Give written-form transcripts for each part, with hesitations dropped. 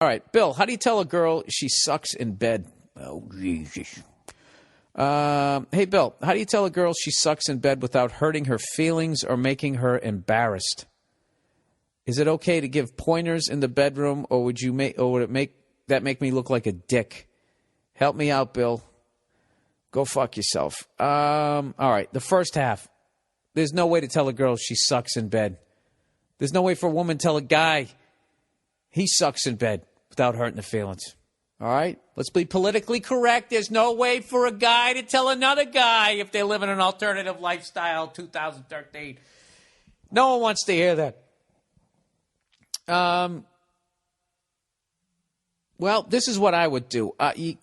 All right, Bill, how do you tell a girl she sucks in bed? Oh, Jesus. Hey, Bill, how do you tell a girl she sucks in bed without hurting her feelings or making her embarrassed? Is it okay to give pointers in the bedroom, or would it make me look like a dick? Help me out, Bill. Go fuck yourself. All right, the first half. There's no way to tell a girl she sucks in bed. There's no way for a woman to tell a guy he sucks in bed without hurting the feelings. All right? Let's be politically correct. There's no way for a guy to tell another guy if they live in an alternative lifestyle, 2013. No one wants to hear that. Well, this is what I would do. You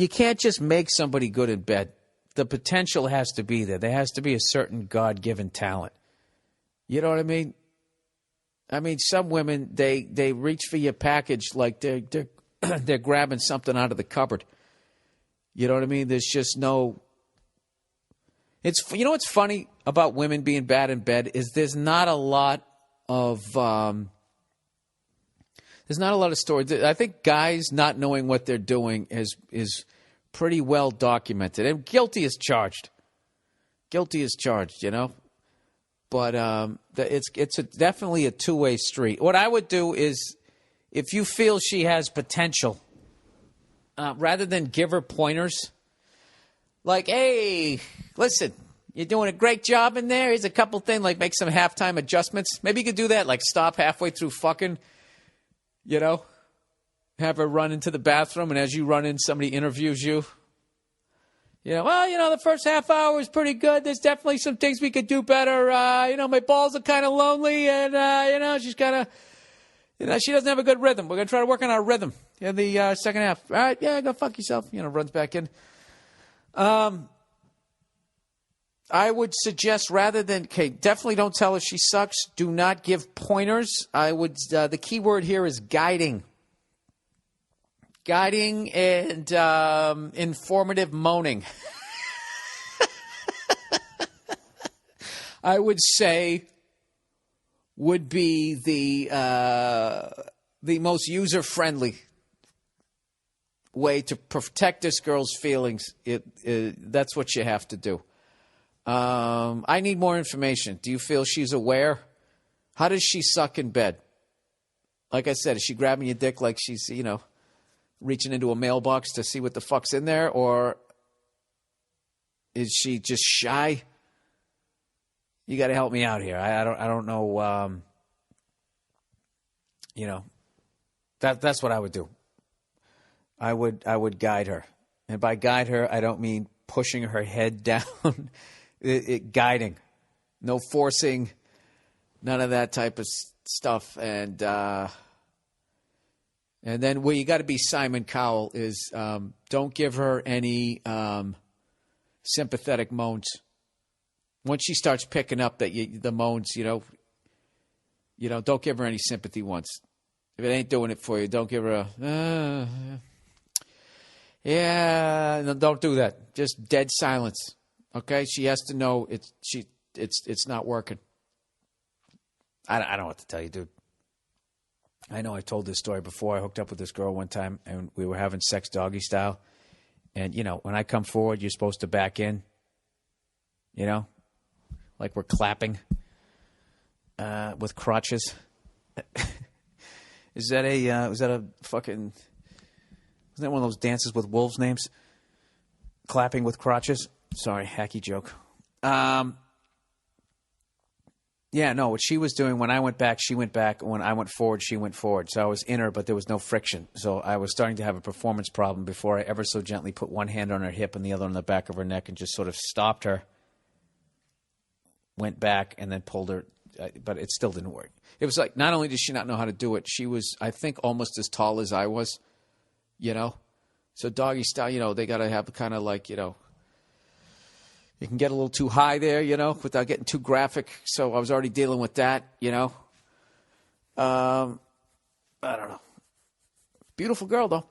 can't just make somebody good in bed. The potential has to be there. There has to be a certain God-given talent. You know what I mean? I mean, some women, they reach for your package like they're grabbing something out of the cupboard. You know what I mean? There's just no... You know what's funny about women being bad in bed is there's not a lot of stories. I think guys not knowing what they're doing is pretty well documented. And guilty as charged. Guilty as charged, you know? But it's definitely a two-way street. What I would do is, if you feel she has potential, rather than give her pointers, like, hey, listen, you're doing a great job in there. Here's a couple things, like make some halftime adjustments. Maybe you could do that, like stop halfway through fucking, you know, have her run into the bathroom, and as you run in, somebody interviews you. The first half hour is pretty good. There's definitely some things we could do better. My balls are kind of lonely, and, she's kind of, she doesn't have a good rhythm. We're going to try to work on our rhythm in the second half. All right, yeah, go fuck yourself. Runs back in. I would suggest definitely don't tell her she sucks. Do not give pointers. The key word here is guiding. Guiding and informative moaning. I would say would be the most user-friendly way to protect this girl's feelings. That's what you have to do. I need more information. Do you feel she's aware? How does she suck in bed? Like I said, is she grabbing your dick like she's, reaching into a mailbox to see what the fuck's in there, or is she just shy? You got to help me out here. I don't know. That's what I would do. I would guide her, and by guide her, I don't mean pushing her head down. Guiding, no forcing, none of that type of stuff, and then where you got to be Simon Cowell is don't give her any sympathetic moans. Once she starts picking up the moans, don't give her any sympathy ones. If it ain't doing it for you, don't give her a, no, don't do that. Just dead silence. Okay? She has to know it's not working. I don't know what to tell you, dude. I know I told this story before. I hooked up with this girl one time, and we were having sex doggy style. And, when I come forward, you're supposed to back in, like we're clapping with crotches. Is that one of those dances with wolves names? Clapping with crotches? Sorry, hacky joke. Yeah, no, what she was doing, when I went back, she went back. When I went forward, she went forward. So I was in her, but there was no friction. So I was starting to have a performance problem before I ever so gently put one hand on her hip and the other on the back of her neck and just sort of stopped her, went back, and then pulled her. But it still didn't work. It was like, not only did she not know how to do it, she was, I think, almost as tall as I was, So doggy style, they got to have kind of like, you can get a little too high there, without getting too graphic. So I was already dealing with that, I don't know. Beautiful girl, though.